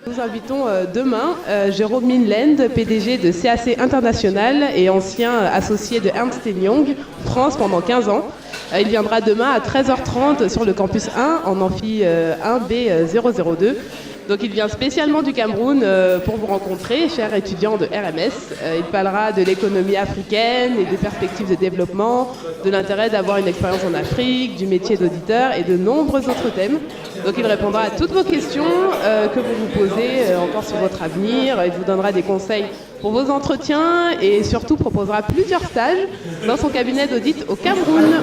Nous invitons demain Jérôme Minland, PDG de CAC International et ancien associé de Ernst Young France pendant 15 ans. Il viendra demain à 13h30 sur le campus 1 en amphi 1B002. Donc il vient spécialement du Cameroun pour vous rencontrer, chers étudiants de RMS. Il parlera de l'économie africaine et des perspectives de développement, de l'intérêt d'avoir une expérience en Afrique, du métier d'auditeur et de nombreux autres thèmes. Donc il répondra à toutes vos questions que vous vous posez encore sur votre avenir. Il vous donnera des conseils pour vos entretiens et surtout proposera plusieurs stages dans son cabinet d'audit au Cameroun.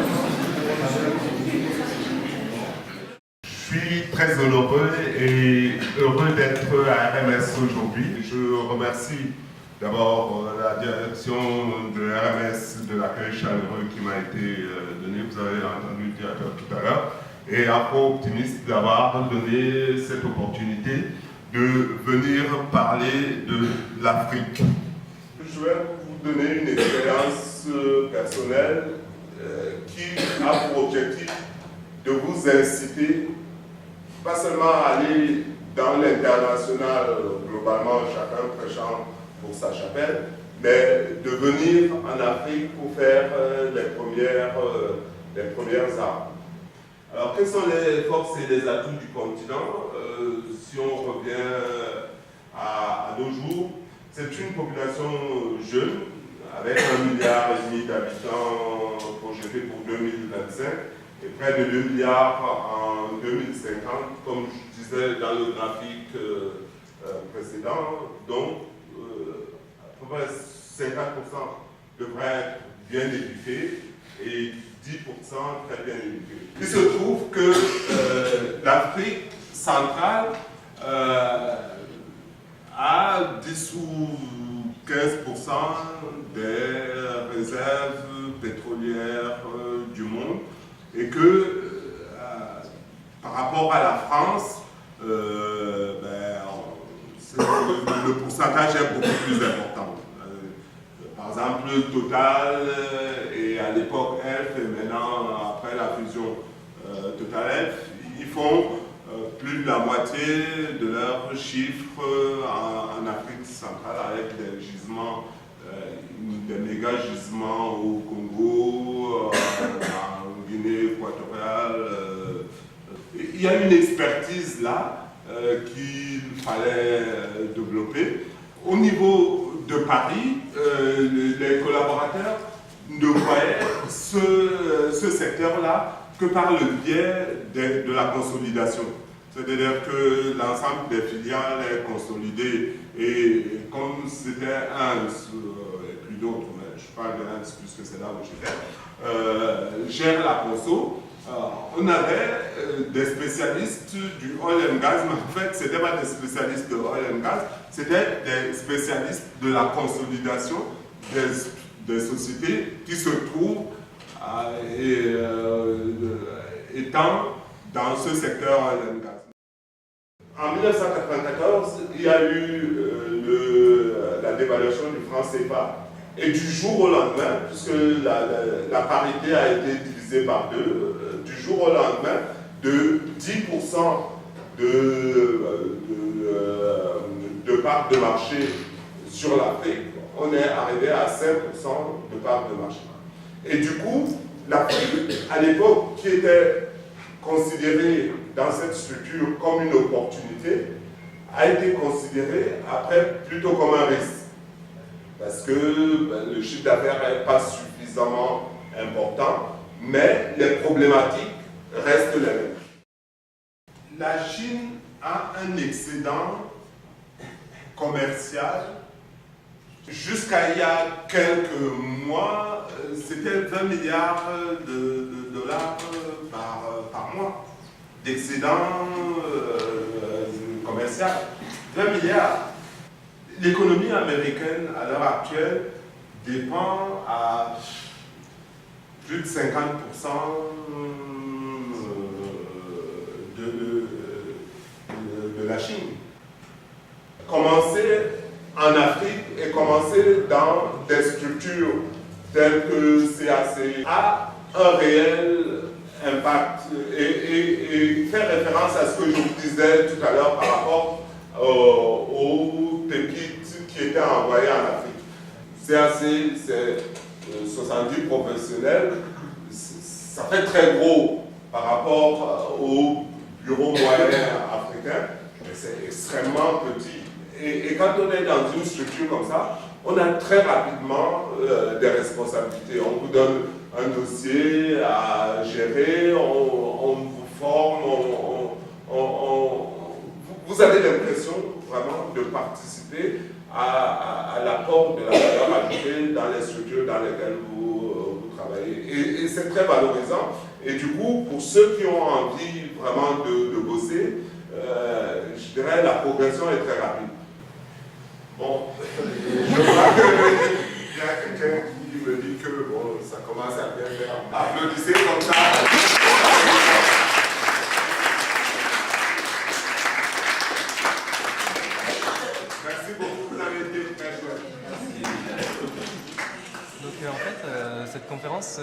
Je suis très honoreux et heureux d'être à RMS aujourd'hui. Je remercie d'abord la direction de RMS de l'accueil chaleureux qui m'a été donné. Vous avez entendu le directeur tout à l'heure. Et Afro Optimiste d'avoir donné cette opportunité de venir parler de l'Afrique. Je vais vous donner une expérience personnelle qui a pour objectif de vous inciter pas seulement à aller dans l'international, globalement, chacun prêchant pour sa chapelle, mais de venir en Afrique pour faire les premières armes. Alors, quelles sont les forces et les atouts du continent? Si on revient à nos jours, c'est une population jeune, avec 1,5 milliard d'habitants projetés pour 2025, et près de 2 milliards en 2050, comme je disais dans le graphique précédent. Donc, à peu près 50% devraient être bien éduqués et 10% très bien éduqués. Il se trouve que l'Afrique centrale a 10 ou 15% des réserves pétrolières du monde. Et que par rapport à la France, le pourcentage est beaucoup plus important. Par exemple, Total et à l'époque Elf et maintenant après la fusion Total Elf, ils font plus de la moitié de leurs chiffres en Afrique centrale avec des gisements, des méga gisements au Congo, en Guinée équatoriale. Il y a une expertise là qu'il fallait développer. Au niveau de Paris, les collaborateurs ne voyaient ce secteur-là que par le biais de la consolidation. C'est-à-dire que l'ensemble des filiales est consolidé et comme c'était un et puis d'autres, mais je parle de un puisque c'est là où j'étais, gère la conso. On avait des spécialistes du oil and gas, mais en fait, ce n'étaient pas des spécialistes de oil and gas, c'était des spécialistes de la consolidation des sociétés qui se trouvent étant dans ce secteur oil and gas. En 1994, il y a eu la dévaluation du franc CFA. Et du jour au lendemain, puisque la parité a été divisée par deux, du jour au lendemain, de 10% de part de marché sur l'Afrique, on est arrivé à 5% de part de marché. Et du coup, l'Afrique, à l'époque, qui était considérée dans cette structure comme une opportunité, a été considérée après plutôt comme un risque. Parce que le chiffre d'affaires n'est pas suffisamment important, mais les problématiques restent les mêmes. La Chine a un excédent commercial. Jusqu'à il y a quelques mois, c'était 20 milliards de dollars par mois d'excédent commercial. 20 milliards. L'économie américaine, à l'heure actuelle, dépend à plus de 50% de la Chine. Commencer en Afrique et commencer dans des structures telles que CAC a un réel impact et faire référence à ce que je vous disais tout à l'heure par rapport aux pépites qui étaient envoyées en Afrique. CAC, c'est 70 professionnels, ça fait très gros par rapport au bureau moyen africain, mais c'est extrêmement petit. Et quand on est dans une structure comme ça, on a très rapidement des responsabilités. On vous donne un dossier à gérer, on vous forme, vous avez l'impression vraiment de participer à l'apport de la valeur ajoutée dans les structures dans lesquelles vous travaillez. Et c'est très valorisant. Et du coup, pour ceux qui ont envie vraiment de bosser, je dirais la progression est très rapide. Bon, je vois qu'il y a quelqu'un qui me dit que bon, ça commence à bien faire. Applaudissez comme ça. Merci beaucoup, vous avez été très chouette. Donc en fait, cette conférence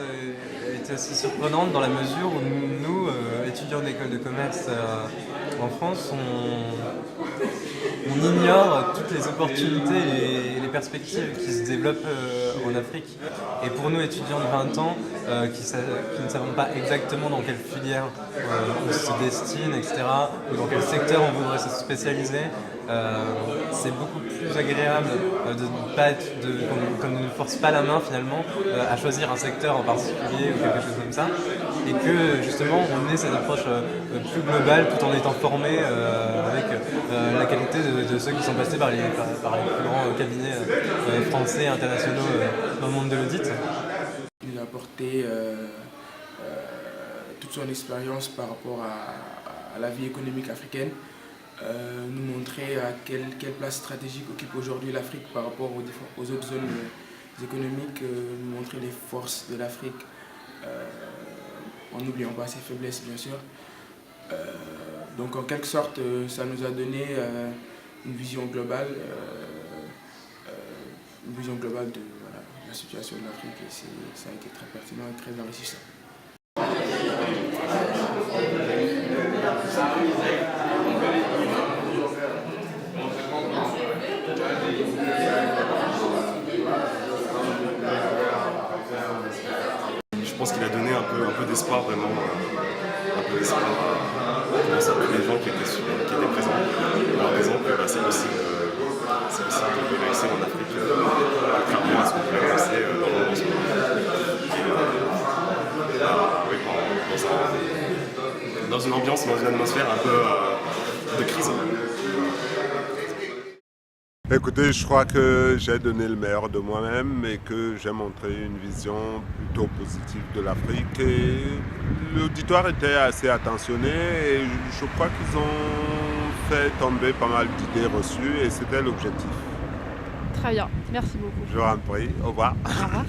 était assez surprenante dans la mesure où nous, étudiants d'école de commerce en France, on ignore toutes les opportunités et les perspectives qui se développent en Afrique. Et pour nous, étudiants de 20 ans, qui ne savons pas exactement dans quelle filière on se destine, etc., ou dans quel secteur on voudrait se spécialiser, c'est beaucoup plus agréable de ne pas être, qu'on ne nous force pas la main finalement à choisir un secteur en particulier ou quelque chose comme ça, et que justement on ait cette approche plus globale tout en étant formé avec la qualité de ceux qui sont passés par les plus grands cabinets français et internationaux dans le monde de l'audit. Il a apporté toute son expérience par rapport à la vie économique africaine, nous montrer à quelle place stratégique occupe aujourd'hui l'Afrique par rapport aux autres zones économiques, nous montrer les forces de l'Afrique en n'oubliant pas ses faiblesses bien sûr. Donc en quelque sorte, ça nous a donné une vision globale de la situation de l'Afrique, et ça a été très pertinent et très enrichissant. Je pense qu'il a donné un peu d'espoir, vraiment, un peu d'espoir à tous les gens qui étaient présents, en leur disant que c'est possible de réussir en Afrique, contrairement à ce qu'on pouvait penser dans le monde en ce moment. Dans une ambiance, dans une atmosphère un peu de crise. Écoutez, je crois que j'ai donné le meilleur de moi-même et que j'ai montré une vision plutôt positive de l'Afrique. Et l'auditoire était assez attentionné et je crois qu'ils ont fait tomber pas mal d'idées reçues et c'était l'objectif. Très bien, merci beaucoup. Je vous en prie, au revoir. Au revoir.